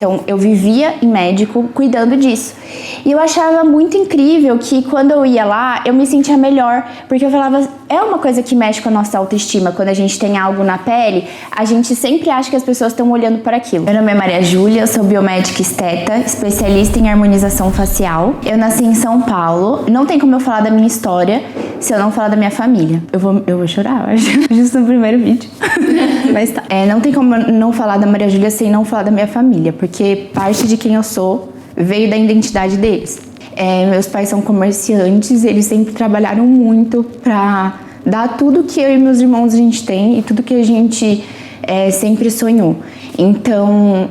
Então, eu vivia em médico cuidando disso. E eu achava muito incrível que quando eu ia lá, eu me sentia melhor. Porque eu falava, é uma coisa que mexe com a nossa autoestima. Quando a gente tem algo na pele, a gente sempre acha que as pessoas estão olhando para aquilo. Meu nome é Maria Júlia, sou biomédica esteta, especialista em harmonização facial. Eu nasci em São Paulo. Não tem como eu falar da minha história se eu não falar da minha família. Eu vou chorar, eu acho. Justo no primeiro vídeo. Mas tá. Não tem como não falar da Maria Júlia sem não falar da minha família. Porque parte de quem eu sou veio da identidade deles. Meus pais são comerciantes, eles sempre trabalharam muito pra dar tudo que eu e meus irmãos a gente tem e tudo que a gente sempre sonhou. Então,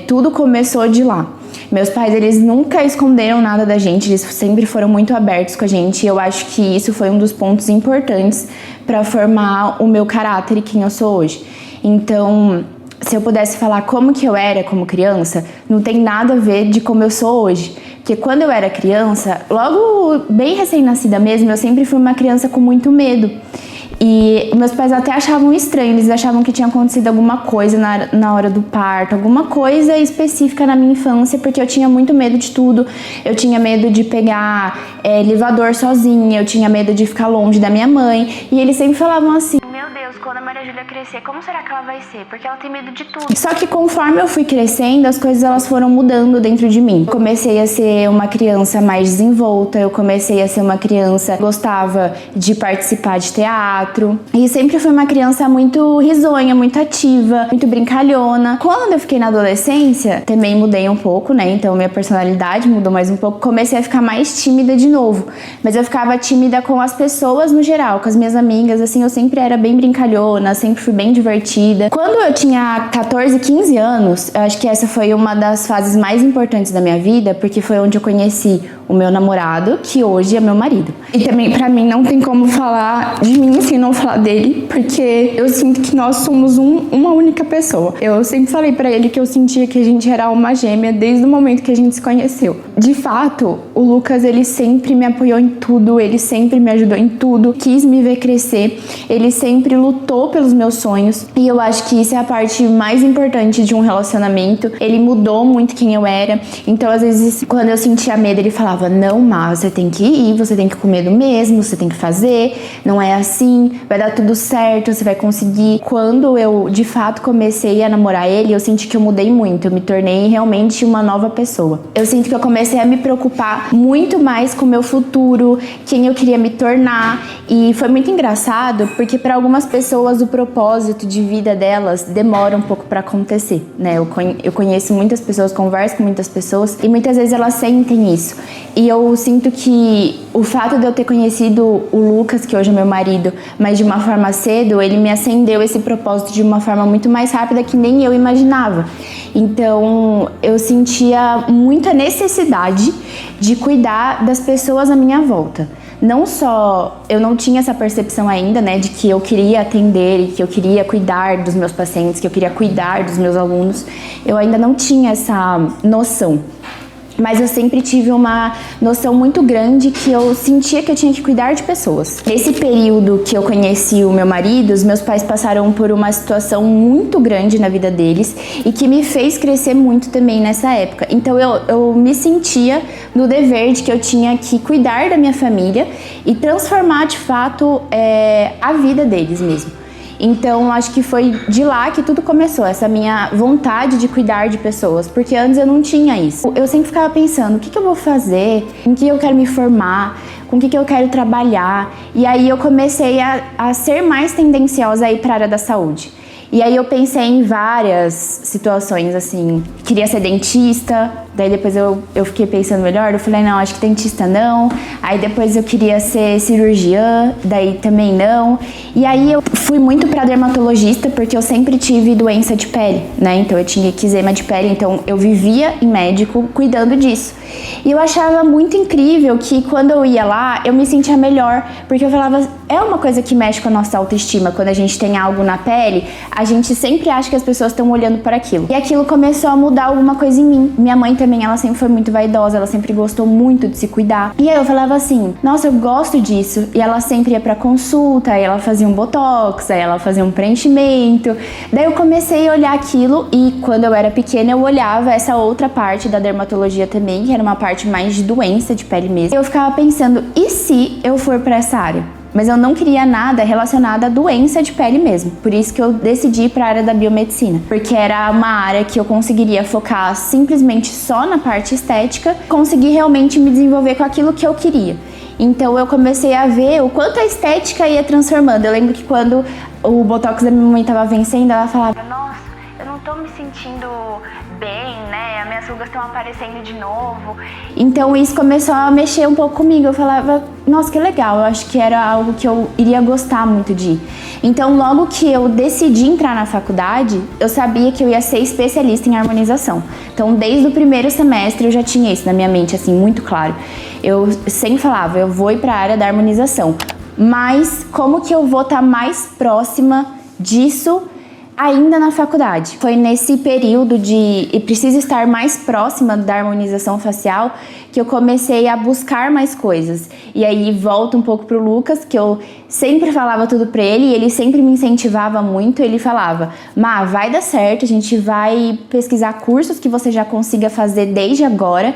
tudo começou de lá. Meus pais, eles nunca esconderam nada da gente, eles sempre foram muito abertos com a gente e eu acho que isso foi um dos pontos importantes para formar o meu caráter e quem eu sou hoje. Então, se eu pudesse falar como que eu era como criança, não tem nada a ver de como eu sou hoje. Porque quando eu era criança, logo bem recém-nascida mesmo, eu sempre fui uma criança com muito medo. E meus pais até achavam estranho, eles achavam que tinha acontecido alguma coisa na hora do parto, alguma coisa específica na minha infância, porque eu tinha muito medo de tudo. Eu tinha medo de pegar elevador sozinha, eu tinha medo de ficar longe da minha mãe. E eles sempre falavam assim, meu Deus, quando a Maria Júlia crescer, como será que ela vai ser? Porque ela tem medo de tudo. Só que conforme eu fui crescendo, as coisas elas foram mudando dentro de mim. Eu comecei a ser uma criança mais desenvolta, eu comecei a ser uma criança que gostava de participar de teatro. E sempre fui uma criança muito risonha, muito ativa, muito brincalhona. Quando eu fiquei na adolescência, também mudei um pouco, né? Então minha personalidade mudou mais um pouco. Comecei a ficar mais tímida de novo. Mas eu ficava tímida com as pessoas no geral, com as minhas amigas, assim, eu sempre era bem brincalhona, sempre fui bem divertida. Quando eu tinha 14, 15 anos, eu acho que essa foi uma das fases mais importantes da minha vida, porque foi onde eu conheci o meu namorado, que hoje é meu marido. E também, pra mim, não tem como falar de mim sem não falar dele, porque eu sinto que nós somos uma única pessoa. Eu sempre falei pra ele que eu sentia que a gente era uma gêmea desde o momento que a gente se conheceu. De fato, o Lucas, ele sempre me apoiou em tudo, ele sempre me ajudou em tudo, quis me ver crescer, ele sempre lutou pelos meus sonhos, e eu acho que isso é a parte mais importante de um relacionamento. Ele mudou muito quem eu era, então às vezes, quando eu sentia medo, ele falava, não, Má, você tem que ir, você tem que ir com medo mesmo, você tem que fazer, não é assim, vai dar tudo certo, você vai conseguir. Quando eu, de fato, comecei a namorar ele, eu senti que eu mudei muito, eu me tornei realmente uma nova pessoa. Eu sinto que eu comecei a me preocupar muito mais com o meu futuro, quem eu queria me tornar, e foi muito engraçado, porque para algumas pessoas o propósito de vida delas demora um pouco para acontecer, né? Eu conheço muitas pessoas, converso com muitas pessoas, e muitas vezes elas sentem isso. E eu sinto que o fato de eu ter conhecido o Lucas, que hoje é meu marido, mas de uma forma cedo, ele me acendeu esse propósito de uma forma muito mais rápida que nem eu imaginava. Então, eu sentia muita necessidade de cuidar das pessoas à minha volta. Não só, eu não tinha essa percepção ainda, né, de que eu queria atender e que eu queria cuidar dos meus pacientes, que eu queria cuidar dos meus alunos. Eu ainda não tinha essa noção. Mas eu sempre tive uma noção muito grande que eu sentia que eu tinha que cuidar de pessoas. Nesse período que eu conheci o meu marido, os meus pais passaram por uma situação muito grande na vida deles e que me fez crescer muito também nessa época. Então eu me sentia no dever de que eu tinha que cuidar da minha família e transformar de fato a vida deles mesmo. Então, acho que foi de lá que tudo começou, essa minha vontade de cuidar de pessoas, porque antes eu não tinha isso. Eu sempre ficava pensando, o que eu vou fazer, em que eu quero me formar, com o que eu quero trabalhar, e aí eu comecei a ser mais tendenciosa a ir para a área da saúde. E aí eu pensei em várias situações, assim, queria ser dentista, daí depois eu fiquei pensando melhor, eu falei, não, acho que dentista não, aí depois eu queria ser cirurgiã, daí também não, e aí eu fui muito pra dermatologista, porque eu sempre tive doença de pele, né, então eu tinha eczema de pele, então eu vivia em médico cuidando disso. E eu achava muito incrível que quando eu ia lá, eu me sentia melhor, porque eu falava, é uma coisa que mexe com a nossa autoestima. Quando a gente tem algo na pele, a gente sempre acha que as pessoas estão olhando para aquilo. E aquilo começou a mudar alguma coisa em mim. Minha mãe também, ela sempre foi muito vaidosa, ela sempre gostou muito de se cuidar. E aí eu falava assim, nossa, eu gosto disso. E ela sempre ia pra consulta, aí ela fazia um botox, aí ela fazia um preenchimento. Daí eu comecei a olhar aquilo e quando eu era pequena eu olhava essa outra parte da dermatologia também, que era uma parte mais de doença de pele mesmo. Eu ficava pensando, e se eu for pra essa área? Mas eu não queria nada relacionado à doença de pele mesmo. Por isso que eu decidi ir para a área da biomedicina. Porque era uma área que eu conseguiria focar simplesmente só na parte estética, conseguir realmente me desenvolver com aquilo que eu queria. Então eu comecei a ver o quanto a estética ia transformando. Eu lembro que quando o botox da minha mãe estava vencendo, ela falava, nossa, eu não tô me sentindo bem, né? As minhas rugas estão aparecendo de novo. Então isso começou a mexer um pouco comigo. Eu falava, nossa, que legal, eu acho que era algo que eu iria gostar muito de. Então logo que eu decidi entrar na faculdade, eu sabia que eu ia ser especialista em harmonização. Então desde o primeiro semestre eu já tinha isso na minha mente, assim, muito claro. Eu sempre falava, eu vou ir para a área da harmonização. Mas como que eu vou estar mais próxima disso ainda na faculdade? Foi nesse período de preciso estar mais próxima da harmonização facial que eu comecei a buscar mais coisas. E aí volto um pouco pro Lucas, que eu sempre falava tudo pra ele e ele sempre me incentivava muito. Ele falava, Má, vai dar certo, a gente vai pesquisar cursos que você já consiga fazer desde agora.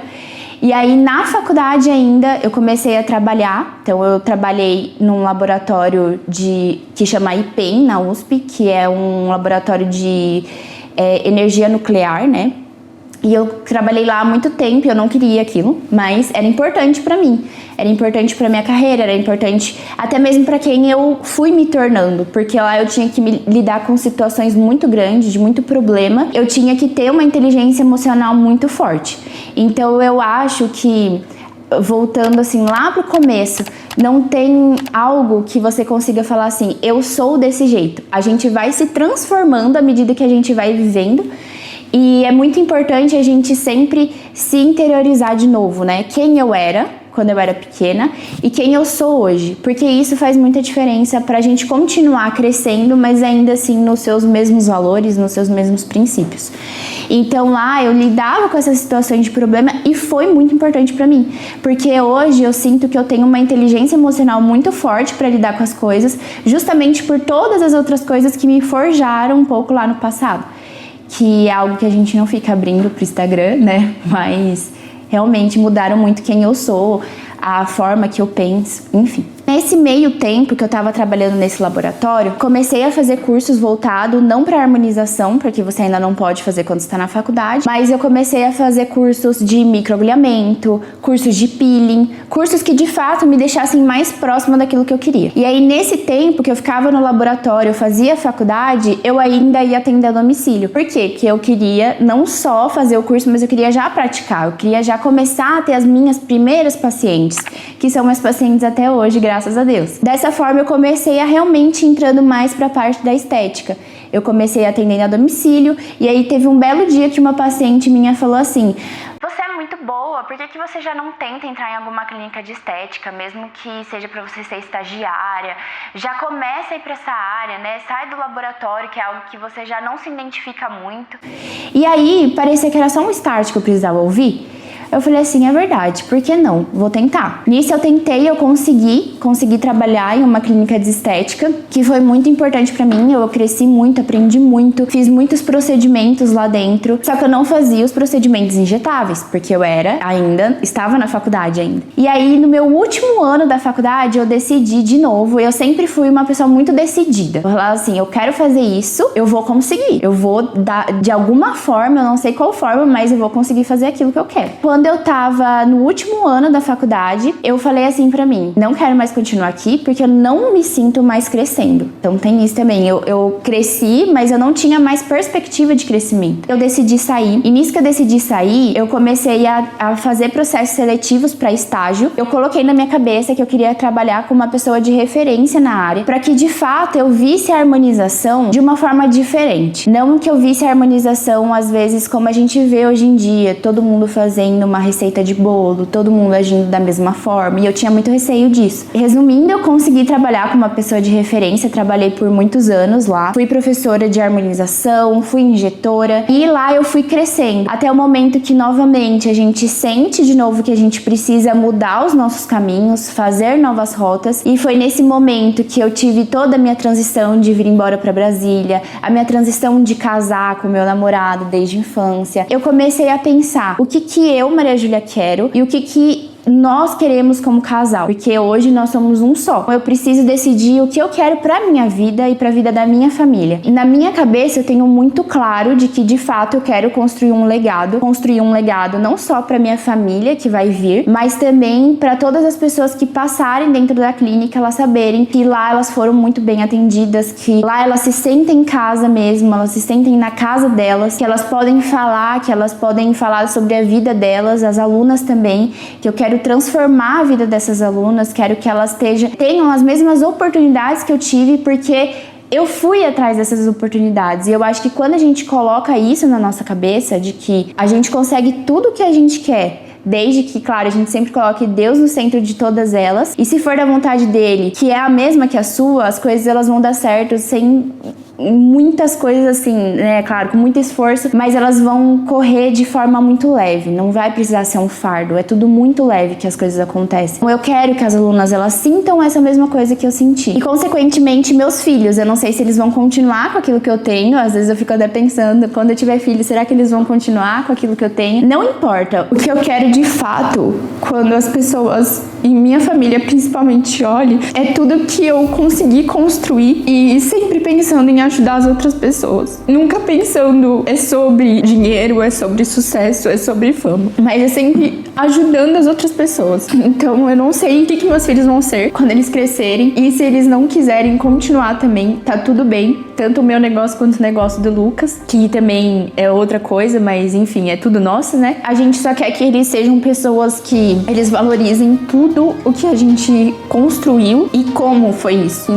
E aí na faculdade ainda eu comecei a trabalhar, então eu trabalhei num laboratório que chama IPEM na USP, que é um laboratório de energia nuclear, né? E eu trabalhei lá há muito tempo, eu não queria aquilo, mas era importante pra mim, era importante pra minha carreira, era importante até mesmo pra quem eu fui me tornando, porque lá eu tinha que lidar com situações muito grandes, de muito problema, eu tinha que ter uma inteligência emocional muito forte. Então eu acho que, voltando assim lá pro começo, não tem algo que você consiga falar assim, eu sou desse jeito. A gente vai se transformando à medida que a gente vai vivendo. E é muito importante a gente sempre se interiorizar de novo, né? Quem eu era quando eu era pequena e quem eu sou hoje. Porque isso faz muita diferença pra gente continuar crescendo, mas ainda assim nos seus mesmos valores, nos seus mesmos princípios. Então lá eu lidava com essas situações de problema e foi muito importante pra mim. Porque hoje eu sinto que eu tenho uma inteligência emocional muito forte pra lidar com as coisas, justamente por todas as outras coisas que me forjaram um pouco lá no passado. Que é algo que a gente não fica abrindo pro Instagram, né? Mas realmente mudaram muito quem eu sou, a forma que eu penso, enfim. Nesse meio tempo que eu estava trabalhando nesse laboratório, comecei a fazer cursos voltados não para harmonização, porque você ainda não pode fazer quando está na faculdade, mas eu comecei a fazer cursos de microagulhamento, cursos de peeling, cursos que de fato me deixassem mais próxima daquilo que eu queria. E aí nesse tempo que eu ficava no laboratório, eu fazia faculdade, eu ainda ia atender a domicílio. Por quê? Porque eu queria não só fazer o curso, mas eu queria já praticar, eu queria já começar a ter as minhas primeiras pacientes, que são meus pacientes até hoje, graças a Deus. Dessa forma eu comecei a realmente entrando mais para a parte da estética. Eu comecei atendendo a domicílio e aí teve um belo dia que uma paciente minha falou assim: você é muito boa, por que você já não tenta entrar em alguma clínica de estética, mesmo que seja para você ser estagiária? Já começa a ir para essa área, né? Sai do laboratório, que é algo que você já não se identifica muito. E aí parecia que era só um start que eu precisava ouvir. Eu falei assim, é verdade, por que não? Vou tentar. Nisso eu tentei, eu consegui trabalhar em uma clínica de estética, que foi muito importante pra mim, eu cresci muito, aprendi muito, fiz muitos procedimentos lá dentro, só que eu não fazia os procedimentos injetáveis, porque eu estava na faculdade ainda. E aí, no meu último ano da faculdade, eu decidi de novo, eu sempre fui uma pessoa muito decidida. Eu falava assim, eu quero fazer isso, eu vou conseguir, eu vou dar, de alguma forma, eu não sei qual forma, mas eu vou conseguir fazer aquilo que eu quero. Quando eu tava no último ano da faculdade, eu falei assim pra mim, não quero mais continuar aqui porque eu não me sinto mais crescendo. Então tem isso também, eu cresci, mas eu não tinha mais perspectiva de crescimento. Eu decidi sair, e nisso que eu decidi sair, eu comecei a fazer processos seletivos pra estágio. Eu coloquei na minha cabeça que eu queria trabalhar com uma pessoa de referência na área, pra que de fato eu visse a harmonização de uma forma diferente. Não que eu visse a harmonização, às vezes, como a gente vê hoje em dia, todo mundo fazendo uma receita de bolo, todo mundo agindo da mesma forma, e eu tinha muito receio disso. Resumindo, eu consegui trabalhar com uma pessoa de referência, trabalhei por muitos anos lá, fui professora de harmonização, fui injetora, e lá eu fui crescendo, até o momento que novamente a gente sente de novo que a gente precisa mudar os nossos caminhos, fazer novas rotas, e foi nesse momento que eu tive toda a minha transição de vir embora para Brasília, a minha transição de casar com meu namorado desde a infância. Eu comecei a pensar o que eu, Maria Júlia, quero e o que nós queremos como casal, porque hoje nós somos um só. Eu preciso decidir o que eu quero pra minha vida e pra vida da minha família. Na minha cabeça eu tenho muito claro de que de fato eu quero construir um legado não só pra minha família que vai vir, mas também pra todas as pessoas que passarem dentro da clínica, elas saberem que lá elas foram muito bem atendidas, que lá elas se sentem em casa mesmo, elas se sentem na casa delas, que elas podem falar sobre a vida delas, as alunas também, que eu quero transformar a vida dessas alunas, quero que elas tenham as mesmas oportunidades que eu tive, porque eu fui atrás dessas oportunidades. E eu acho que quando a gente coloca isso na nossa cabeça, de que a gente consegue tudo o que a gente quer, desde que, claro, a gente sempre coloque Deus no centro de todas elas, e se for da vontade dele, que é a mesma que a sua, as coisas elas vão dar certo sem muitas coisas assim, né, claro, com muito esforço, mas elas vão correr de forma muito leve, não vai precisar ser um fardo, é tudo muito leve que as coisas acontecem. Então eu quero que as alunas, elas sintam essa mesma coisa que eu senti. E consequentemente, meus filhos, eu não sei se eles vão continuar com aquilo que eu tenho, às vezes eu fico até pensando, quando eu tiver filho, será que eles vão continuar com aquilo que eu tenho? Não importa, o que eu quero de fato, quando as pessoas e minha família principalmente olhem, é tudo que eu consegui construir e sempre pensando em ajudar as outras pessoas. Nunca pensando é sobre dinheiro, é sobre sucesso, é sobre fama, mas é sempre ajudando as outras pessoas. Então eu não sei o que meus filhos vão ser quando eles crescerem, e se eles não quiserem continuar também, tá tudo bem, tanto o meu negócio quanto o negócio do Lucas, que também é outra coisa, mas enfim, é tudo nosso, né? A gente só quer que eles sejam pessoas que eles valorizem tudo o que a gente construiu e como foi isso. E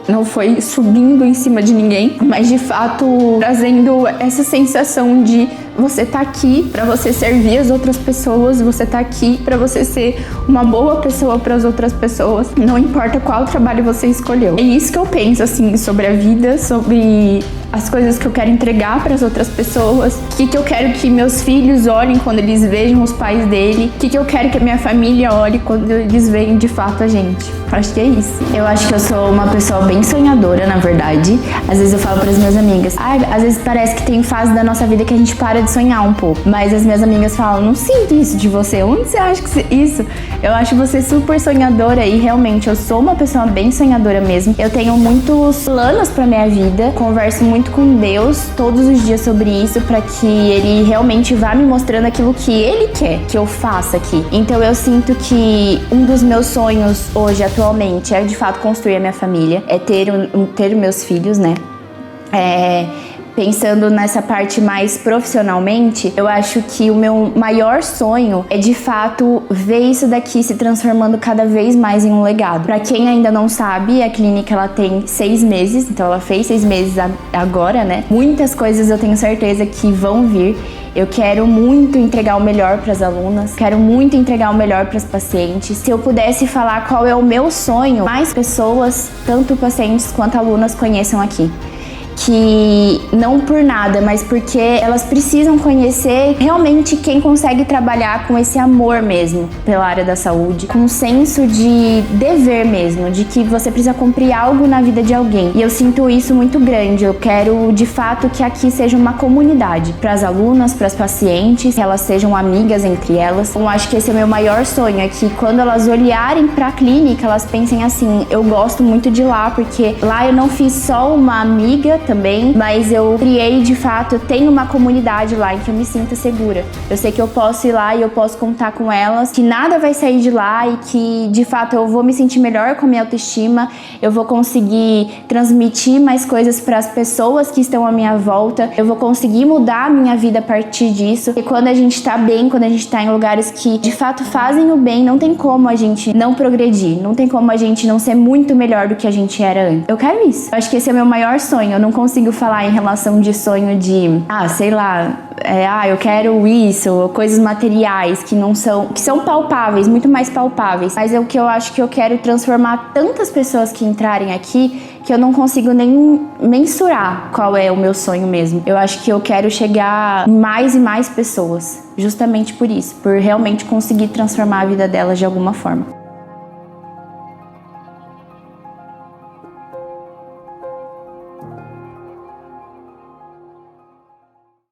não foi subindo em cima de ninguém, mas de fato trazendo essa sensação de você tá aqui pra você servir as outras pessoas, você tá aqui pra você ser uma boa pessoa pras outras pessoas, não importa qual trabalho você escolheu. É isso que eu penso, assim, sobre a vida, sobre as coisas que eu quero entregar pras outras pessoas, o que eu quero que meus filhos olhem quando eles vejam os pais dele, o que eu quero que a minha família olhe quando eles veem de fato a gente. Acho que é isso. Eu acho que eu sou uma pessoa bem sonhadora, na verdade. Às vezes eu falo pras minhas amigas, às vezes parece que tem fase da nossa vida que a gente para de sonhar um pouco, mas as minhas amigas falam, não sinto isso de você, onde você acha que isso? Eu acho você super sonhadora, e realmente eu sou uma pessoa bem sonhadora mesmo. Eu tenho muitos planos pra minha vida, converso muito com Deus todos os dias sobre isso, pra que Ele realmente vá me mostrando aquilo que Ele quer que eu faça aqui. Então eu sinto que um dos meus sonhos hoje, atualmente, é de fato construir a minha família, é ter meus filhos, né? Pensando nessa parte mais profissionalmente, eu acho que o meu maior sonho é de fato ver isso daqui se transformando cada vez mais em um legado. Pra quem ainda não sabe, a clínica ela tem 6 meses, então ela fez 6 meses agora, né? Muitas coisas eu tenho certeza que vão vir. Eu quero muito entregar o melhor para as alunas, quero muito entregar o melhor para as pacientes. Se eu pudesse falar qual é o meu sonho, mais pessoas, tanto pacientes quanto alunas, conheçam aqui. Que não por nada, mas porque elas precisam conhecer realmente quem consegue trabalhar com esse amor mesmo pela área da saúde, com um senso de dever mesmo, de que você precisa cumprir algo na vida de alguém. E eu sinto isso muito grande. Eu quero de fato que aqui seja uma comunidade para as alunas, para as pacientes, que elas sejam amigas entre elas. Então acho que esse é o meu maior sonho, é que quando elas olharem para a clínica, elas pensem assim, eu gosto muito de lá, porque lá eu não fiz só uma amiga também, mas eu criei de fato, eu tenho uma comunidade lá em que eu me sinto segura. Eu sei que eu posso ir lá e eu posso contar com elas, que nada vai sair de lá e que de fato eu vou me sentir melhor com a minha autoestima, eu vou conseguir transmitir mais coisas para as pessoas que estão à minha volta, eu vou conseguir mudar a minha vida a partir disso. E quando a gente tá bem, quando a gente tá em lugares que de fato fazem o bem, não tem como a gente não progredir, não tem como a gente não ser muito melhor do que a gente era antes. Eu quero isso. Eu acho que esse é o meu maior sonho. Eu não consigo falar em relação de sonho de, sei lá, eu quero isso, coisas materiais que são palpáveis, muito mais palpáveis. Mas é o que eu acho que eu quero transformar tantas pessoas que entrarem aqui que eu não consigo nem mensurar qual é o meu sonho mesmo. Eu acho que eu quero chegar em mais e mais pessoas, justamente por isso, por realmente conseguir transformar a vida delas de alguma forma.